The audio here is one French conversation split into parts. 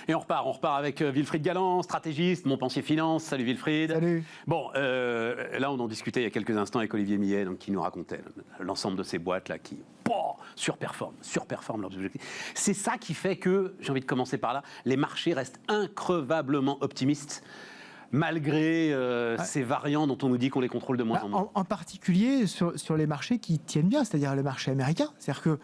Et on repart avec Wilfried Galland, stratégiste, Montpensier Finance. Salut Wilfried. Salut. Bon, là on en discutait il y a quelques instants avec Olivier Millet, donc, qui nous racontait l'ensemble de ces boîtes là qui surperforment leurs objectifs. C'est ça qui fait que, j'ai envie de commencer par là, les marchés restent increvablement optimistes malgré ces variants dont on nous dit qu'on les contrôle de moins en moins. En particulier sur les marchés qui tiennent bien, c'est-à-dire le marché américain. C'est-à-dire que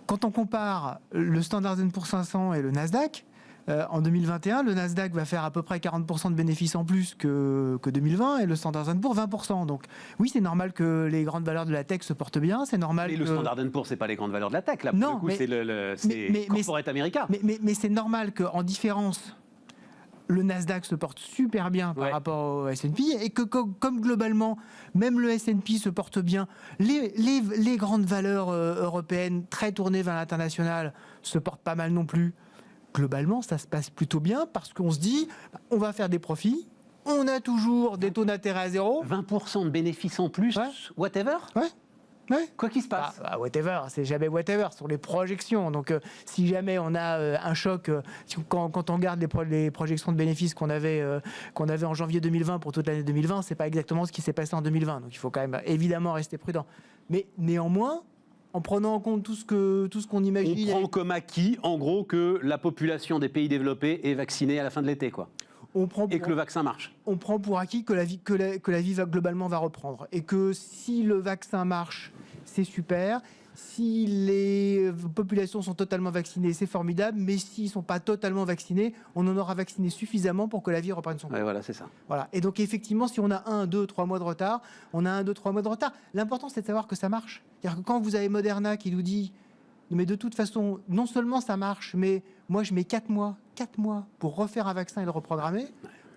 quand on compare le Standard & Poor's 500 et le Nasdaq, en 2021, le Nasdaq va faire à peu près 40% de bénéfices en plus que 2020 et le Standard & Poor's 20%. Donc oui, c'est normal que les grandes valeurs de la tech se portent bien, c'est normal. Et que... le Standard & Poor's, c'est pas les grandes valeurs de la tech, là, pour non, le coup, mais, c'est corporate America. Mais c'est normal qu'en différence, le Nasdaq se porte super bien par rapport au S&P et que comme globalement, même le S&P se porte bien, les grandes valeurs européennes très tournées vers l'international se portent pas mal non plus. Globalement, ça se passe plutôt bien parce qu'on se dit, on va faire des profits, on a toujours des taux d'intérêt à zéro. 20% de bénéfices en plus, whatever. Ouais. Quoi qu'il se passe. Whatever, c'est jamais whatever, ce sont les projections. Donc, si jamais on a un choc, quand on regarde les projections de bénéfices qu'on avait en janvier 2020 pour toute l'année 2020, c'est pas exactement ce qui s'est passé en 2020. Donc, il faut quand même évidemment rester prudent. Mais néanmoins, en prenant en compte tout ce qu'on imagine. On prend comme acquis, en gros, que la population des pays développés est vaccinée à la fin de l'été, quoi. Et que le vaccin marche. On prend pour acquis que la vie globalement va reprendre. Et que si le vaccin marche, c'est super. Si les populations sont totalement vaccinées, c'est formidable. Mais s'ils ne sont pas totalement vaccinés, on en aura vacciné suffisamment pour que la vie reprenne son cours. Ouais, voilà, c'est ça. Voilà. Et donc, effectivement, si on a 1, 2, 3 mois de retard, on a 1, 2, 3 mois de retard. L'important, c'est de savoir que ça marche. C'est-à-dire que quand vous avez Moderna qui nous dit mais de toute façon, non seulement ça marche, mais moi, je mets 4 mois pour refaire un vaccin et le reprogrammer,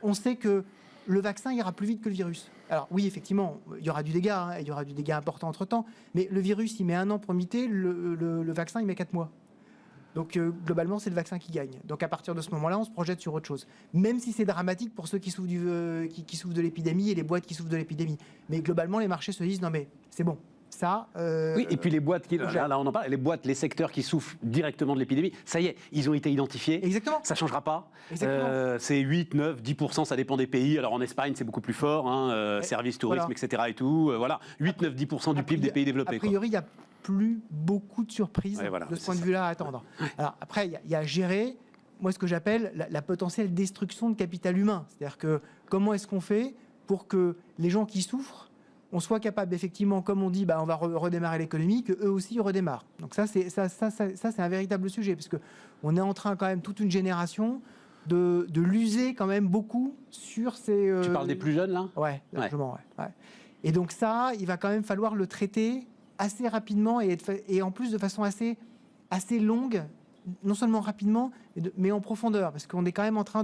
on sait que le vaccin ira plus vite que le virus. Alors oui, effectivement, il y aura du dégât, il y aura du dégât important entre-temps, mais le virus, il met 1 an pour muter, le vaccin, il met 4 mois. Donc globalement, c'est le vaccin qui gagne. Donc à partir de ce moment-là, on se projette sur autre chose. Même si c'est dramatique pour ceux qui souffrent, qui souffrent de l'épidémie et les boîtes qui souffrent de l'épidémie. Mais globalement, les marchés se disent, non mais c'est bon. Ça, oui, et puis les boîtes, là on en parle, les secteurs qui souffrent directement de l'épidémie, ça y est, ils ont été identifiés. Exactement. Ça ne changera pas. C'est 8, 9, 10%, ça dépend des pays. Alors en Espagne, c'est beaucoup plus fort, services, tourisme, etc. Et tout. Voilà, 8, 9, 10% du PIB des pays développés. A priori, il n'y a plus beaucoup de surprises de ce point de vue-là à attendre. Alors après, il y a à gérer, moi, ce que j'appelle la potentielle destruction de capital humain. C'est-à-dire que comment est-ce qu'on fait pour que les gens qui souffrent, on soit capable, effectivement, comme on dit, on va redémarrer l'économie, qu'eux aussi redémarrent. Donc ça, c'est un véritable sujet, parce qu'on est en train, quand même, toute une génération de l'user quand même beaucoup sur ces... Tu parles des plus jeunes, là ? Ouais, largement, ouais. Et donc ça, il va quand même falloir le traiter assez rapidement et en plus de façon assez longue, non seulement rapidement, mais en profondeur, parce qu'on est quand même en train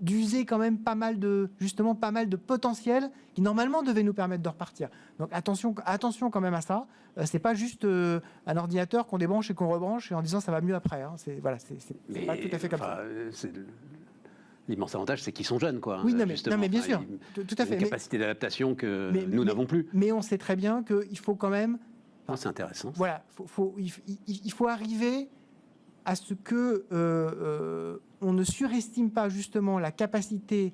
d'user quand même pas mal de potentiel qui normalement devait nous permettre de repartir. Donc attention quand même à ça. C'est pas juste un ordinateur qu'on débranche et qu'on rebranche et en disant ça va mieux après. C'est pas tout à fait comme ça. L'immense avantage, c'est qu'ils sont jeunes, quoi. Oui, non, mais bien sûr, tout à fait. Une capacité d'adaptation que nous n'avons plus. Mais on sait très bien qu'il faut quand même. C'est intéressant. Voilà, il faut arriver à ce que on ne surestime pas justement la capacité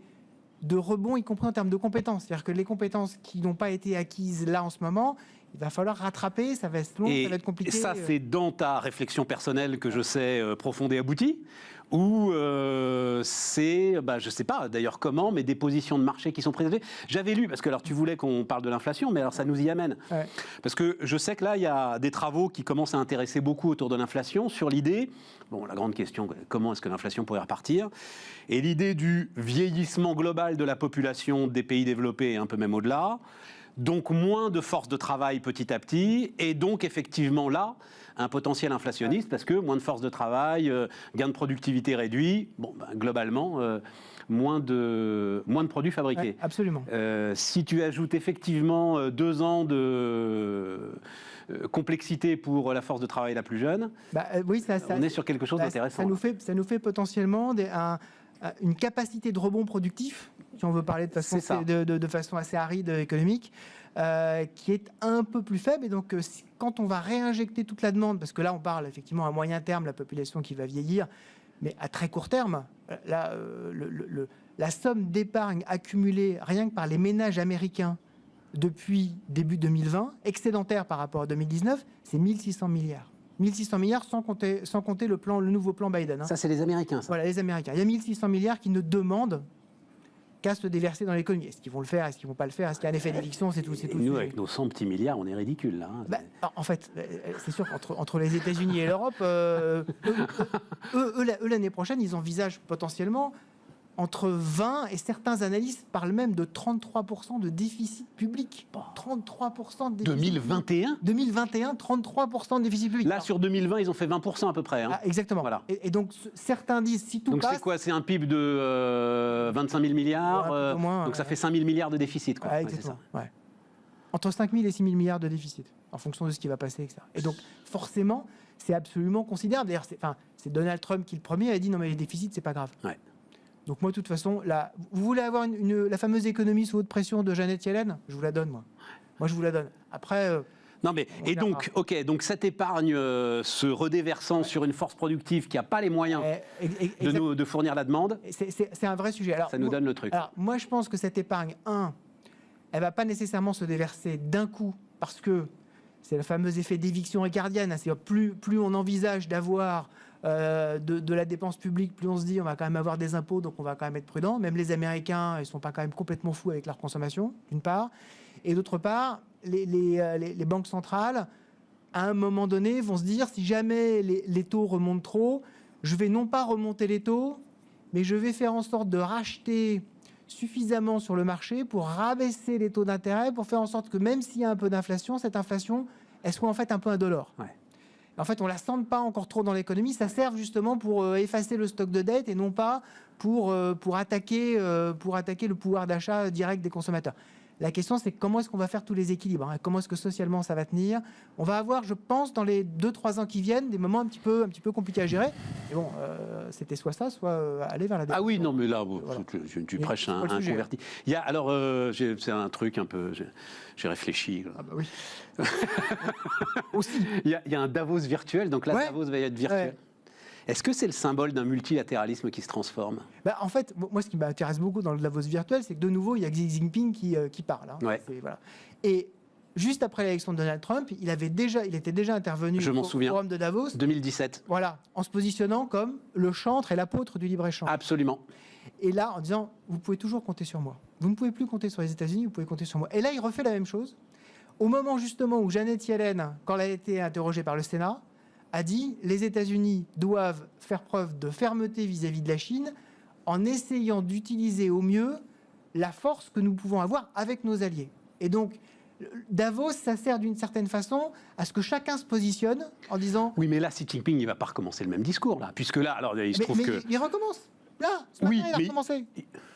de rebond, y compris en termes de compétences. C'est-à-dire que les compétences qui n'ont pas été acquises là en ce moment, il va falloir rattraper, ça va être long, ça va être compliqué. Et ça, c'est dans ta réflexion personnelle que je sais profonde et aboutie, ou c'est, je ne sais pas d'ailleurs comment, mais des positions de marché qui sont présentées. J'avais lu, parce que alors tu voulais qu'on parle de l'inflation, mais alors ça nous y amène. Ouais. Parce que je sais que là, il y a des travaux qui commencent à intéresser beaucoup autour de l'inflation, sur l'idée, la grande question, comment est-ce que l'inflation pourrait repartir ? Et l'idée du vieillissement global de la population des pays développés, et un peu même au-delà, donc moins de force de travail petit à petit, et donc effectivement là, un potentiel inflationniste, parce que moins de force de travail, gain de productivité réduit, globalement, moins de produits fabriqués. Ouais, absolument. Si tu ajoutes effectivement 2 ans de complexité pour la force de travail la plus jeune, oui, on est sur quelque chose d'intéressant. Ça nous fait potentiellement une capacité de rebond productif, si on veut parler de façon assez aride économique, qui est un peu plus faible. Et donc, quand on va réinjecter toute la demande, parce que là, on parle effectivement à moyen terme, la population qui va vieillir, Mais à très court terme, là, la somme d'épargne accumulée rien que par les ménages américains depuis début 2020, excédentaire par rapport à 2019, c'est 1600 milliards. 1600 milliards sans compter le nouveau plan Biden. Ça, c'est les Américains, ça. Voilà, les Américains. Il y a 1600 milliards qui ne demandent qu'à se déverser dans l'économie. Est-ce qu'ils vont le faire? Est-ce qu'ils ne vont pas le faire? Est-ce qu'il y a un effet d'éviction? C'est tout. Nous, avec nos 100 petits milliards, on est ridicule, là. En fait, c'est sûr qu'entre les États-Unis et l'Europe, eux, l'année prochaine, ils envisagent potentiellement entre 20 et certains analystes parlent même de 33% de déficit public. 33% de déficit 2021 2021, 33% de déficit public. Là, sur 2020, ils ont fait 20% à peu près. Hein. Exactement. Voilà. Et donc, certains disent, si tout donc passe... c'est quoi? C'est un PIB de 25 000 milliards au moins, donc ça fait 5 000 milliards de déficit. Quoi. Exactement. Ouais. Entre 5 000 et 6 000 milliards de déficit, en fonction de ce qui va passer, etc. Et donc, forcément, c'est absolument considérable. D'ailleurs, c'est Donald Trump qui, le premier, a dit, non mais les déficits, c'est pas grave. Ouais. Donc moi, de toute façon, là, vous voulez avoir la fameuse économie sous haute pression de Janet Yellen? Je vous la donne, moi. Moi, je vous la donne. Après... non mais, et donc, donc cette épargne se redéversant sur une force productive qui n'a pas les moyens de fournir la demande, c'est un vrai sujet. Alors, ça nous donne le truc. Alors, moi, je pense que cette épargne, elle ne va pas nécessairement se déverser d'un coup, parce que c'est le fameux effet d'éviction ricardienne. C'est plus on envisage d'avoir de la dépense publique, plus on se dit on va quand même avoir des impôts, donc on va quand même être prudent. Même les Américains, ils ne sont pas quand même complètement fous avec leur consommation, d'une part. Et d'autre part, les banques centrales, à un moment donné, vont se dire si jamais les taux remontent trop, je vais non pas remonter les taux, mais je vais faire en sorte de racheter suffisamment sur le marché pour rabaisser les taux d'intérêt, pour faire en sorte que même s'il y a un peu d'inflation, cette inflation, elle soit en fait un peu indolore. Ouais. En fait, on ne la sente pas encore trop dans l'économie. Ça sert justement pour effacer le stock de dette et non pas pour attaquer le pouvoir d'achat direct des consommateurs. La question, c'est comment est-ce qu'on va faire tous les équilibres, hein, comment est-ce que socialement ça va tenir. On va avoir, je pense, dans les 2-3 ans qui viennent, des moments un petit peu compliqués à gérer. Et bon, c'était soit ça, soit aller vers la dépense. Ah oui, non, mais là, voilà. Tu prêches un converti. Il y a, alors, c'est un truc un peu... J'ai réfléchi. Ah bah oui. Aussi. Il y a un Davos virtuel, donc là, Davos va être virtuel. Ouais. Est-ce que c'est le symbole d'un multilatéralisme qui se transforme? En fait, moi, ce qui m'intéresse beaucoup dans le Davos virtuel, c'est que de nouveau, il y a Xi Jinping qui parle. Hein. Ouais. Voilà. Et juste après l'élection de Donald Trump, il était déjà intervenu au forum de Davos. 2017. Voilà, en se positionnant comme le chantre et l'apôtre du libre-échange. Absolument. Et là, en disant, vous pouvez toujours compter sur moi. Vous ne pouvez plus compter sur les États-Unis, vous pouvez compter sur moi. Et là, il refait la même chose. Au moment justement où Janet Yellen, quand elle a été interrogée par le Sénat, a dit les États-Unis doivent faire preuve de fermeté vis-à-vis de la Chine en essayant d'utiliser au mieux la force que nous pouvons avoir avec nos alliés. Et donc, Davos, ça sert d'une certaine façon à ce que chacun se positionne en disant... Oui, mais là, Xi Jinping, il ne va pas recommencer le même discours, là, puisque là, alors, il se trouve que... Il recommence. Là, ce matin, il a recommencé.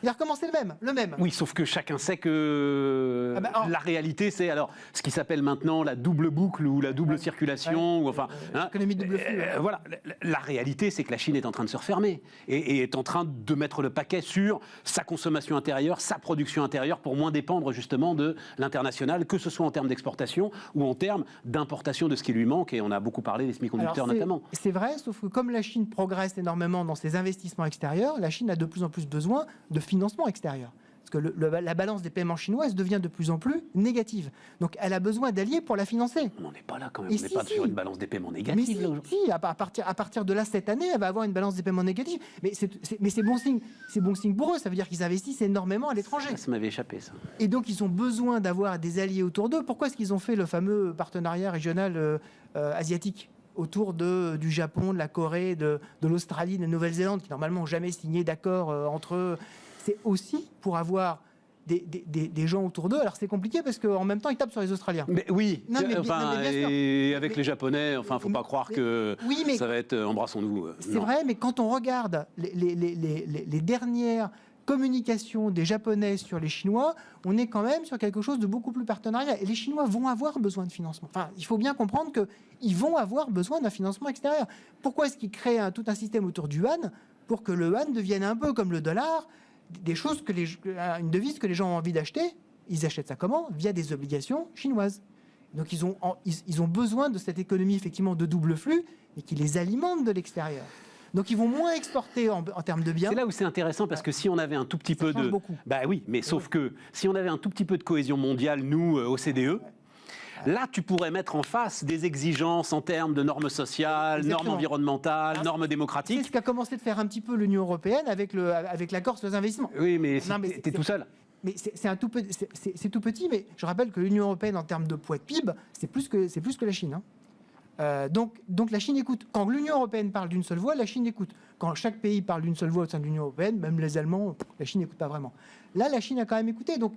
Il a recommencé le même. Oui, sauf que chacun sait que la réalité, c'est alors ce qui s'appelle maintenant la double boucle ou la double circulation, ou enfin, l'économie de double flux. Voilà, la réalité, c'est que la Chine est en train de se refermer et est en train de mettre le paquet sur sa consommation intérieure, sa production intérieure, pour moins dépendre justement de l'international, que ce soit en termes d'exportation ou en termes d'importation de ce qui lui manque. Et on a beaucoup parlé des semi-conducteurs notamment. C'est vrai, sauf que comme la Chine progresse énormément dans ses investissements extérieurs, la Chine a de plus en plus besoin de financement extérieur. Parce que la balance des paiements chinoises devient de plus en plus négative. Donc elle a besoin d'alliés pour la financer. On n'est pas là quand même, on n'est pas sur une balance des paiements négative. Mais à partir de là, cette année, elle va avoir une balance des paiements négative. Mais c'est bon signe. C'est bon signe pour eux, ça veut dire qu'ils investissent énormément à l'étranger. Ça m'avait échappé, ça. Et donc ils ont besoin d'avoir des alliés autour d'eux. Pourquoi est-ce qu'ils ont fait le fameux partenariat régional asiatique autour du Japon, de la Corée, de l'Australie, de la Nouvelle-Zélande, qui normalement n'ont jamais signé d'accord entre eux? C'est aussi pour avoir des gens autour d'eux. Alors c'est compliqué parce qu'en même temps, ils tapent sur les Australiens. Mais oui, et avec les Japonais, enfin, faut pas croire que ça va être embrassons-nous. C'est vrai, mais quand on regarde les dernières communication des Japonais sur les Chinois, on est quand même sur quelque chose de beaucoup plus partenariat. Et les Chinois vont avoir besoin de financement. Enfin, il faut bien comprendre qu'ils vont avoir besoin d'un financement extérieur. Pourquoi est-ce qu'ils créent tout un système autour du yuan? Pour que le yuan devienne un peu comme le dollar, des choses une devise que les gens ont envie d'acheter. Ils achètent ça comment? Via des obligations chinoises. Donc ils ont besoin de cette économie effectivement de double flux et qui les alimente de l'extérieur. Donc ils vont moins exporter en termes de biens. C'est là où c'est intéressant parce que si on avait un tout petit peu change de... beaucoup. Bah oui, mais sauf que si on avait un tout petit peu de cohésion mondiale, nous, OCDE, là, tu pourrais mettre en face des exigences en termes de normes sociales, Exactement. normes environnementales, normes C'est démocratiques. ce qu'a commencé de faire un petit peu l'Union européenne avec l'accord sur les investissements. Oui, mais Non, mais t'es tout seul. Mais c'est tout petit, mais je rappelle que l'Union européenne, en termes de poids de PIB, c'est plus que la Chine. Hein. Donc la Chine écoute. Quand l'Union européenne parle d'une seule voix, la Chine écoute. Quand chaque pays parle d'une seule voix au sein de l'Union européenne, même les Allemands, la Chine n'écoute pas vraiment. Là, la Chine a quand même écouté. Donc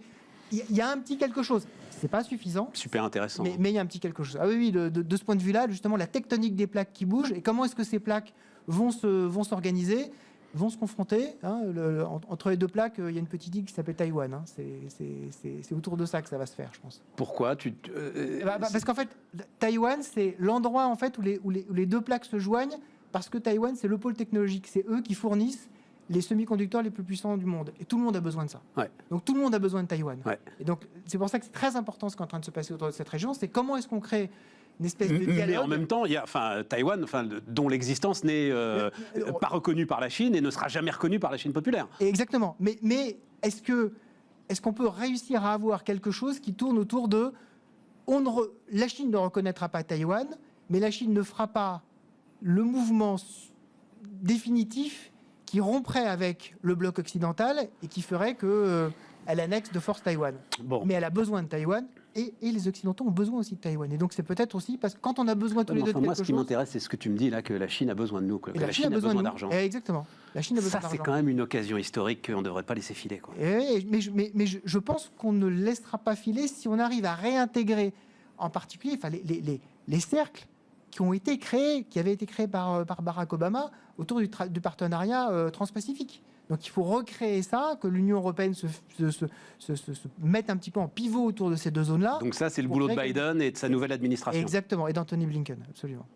il y a un petit quelque chose. C'est pas suffisant. Super intéressant. Mais il y a un petit quelque chose. Ah oui, de ce point de vue-là, justement, la tectonique des plaques qui bougent et comment est-ce que ces plaques vont s'organiser, vont se confronter. Hein, entre les deux plaques, il y a une petite île qui s'appelle Taïwan. Hein. C'est autour de ça que ça va se faire, je pense. Pourquoi Parce qu'en fait, Taïwan, c'est l'endroit en fait, où les deux plaques se joignent, parce que Taïwan, c'est le pôle technologique. C'est eux qui fournissent les semi-conducteurs les plus puissants du monde. Et tout le monde a besoin de ça. Ouais. Donc tout le monde a besoin de Taïwan. Ouais. Et donc c'est pour ça que c'est très important ce qui est en train de se passer autour de cette région. C'est comment est-ce qu'on crée une espèce de dialogue. Mais en même temps, il y a Taïwan, dont l'existence n'est pas reconnue par la Chine et ne sera jamais reconnue par la Chine populaire. Exactement. Mais est-ce qu'on peut réussir à avoir quelque chose qui tourne autour de la Chine ne reconnaîtra pas Taïwan, mais la Chine ne fera pas le mouvement définitif qui romprait avec le bloc occidental et qui ferait qu'elle annexe de force Taïwan. Bon. Mais elle a besoin de Taïwan et les Occidentaux ont besoin aussi de Taïwan. Et donc c'est peut-être aussi parce que quand on a besoin tous les deux de quelque moi, ce qui chose... m'intéresse, c'est ce que tu me dis là, que la Chine a besoin de nous, que la Chine a de besoin nous. d'argent. Exactement. La Chine a besoin Ça, d'argent. c'est quand même une occasion historique qu'on ne devrait pas laisser filer. Quoi. Mais je pense qu'on ne laissera pas filer si on arrive à réintégrer, en particulier, les cercles qui avaient été créés par Barack Obama autour du partenariat transpacifique. Donc il faut recréer ça, que l'Union européenne se mette un petit peu en pivot autour de ces deux zones-là. Donc ça, c'est le boulot de Biden et de sa nouvelle administration. Exactement, et d'Anthony Blinken, absolument.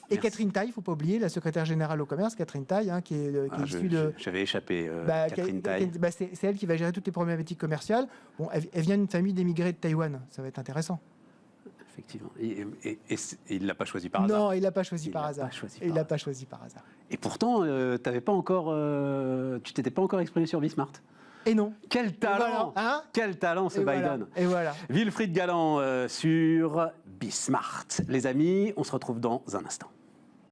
Et Merci. Catherine Tai, il ne faut pas oublier, la secrétaire générale au commerce, Catherine Tai, hein, qui est issue de... J'avais échappé, Catherine Tai. C'est elle qui va gérer toutes les problématiques commerciales. Bon, elle vient d'une famille d'émigrés de Taïwan, ça va être intéressant. Effectivement. Et il ne l'a pas choisi par hasard. Non, il ne l'a pas choisi par hasard. Il l'a pas choisi par hasard. Et pourtant, tu t'étais pas encore exprimé sur Bismart. Et non. Quel talent, voilà, hein, quel talent ce Biden. Et voilà. Wilfried Galland sur Bismart. Les amis, on se retrouve dans un instant.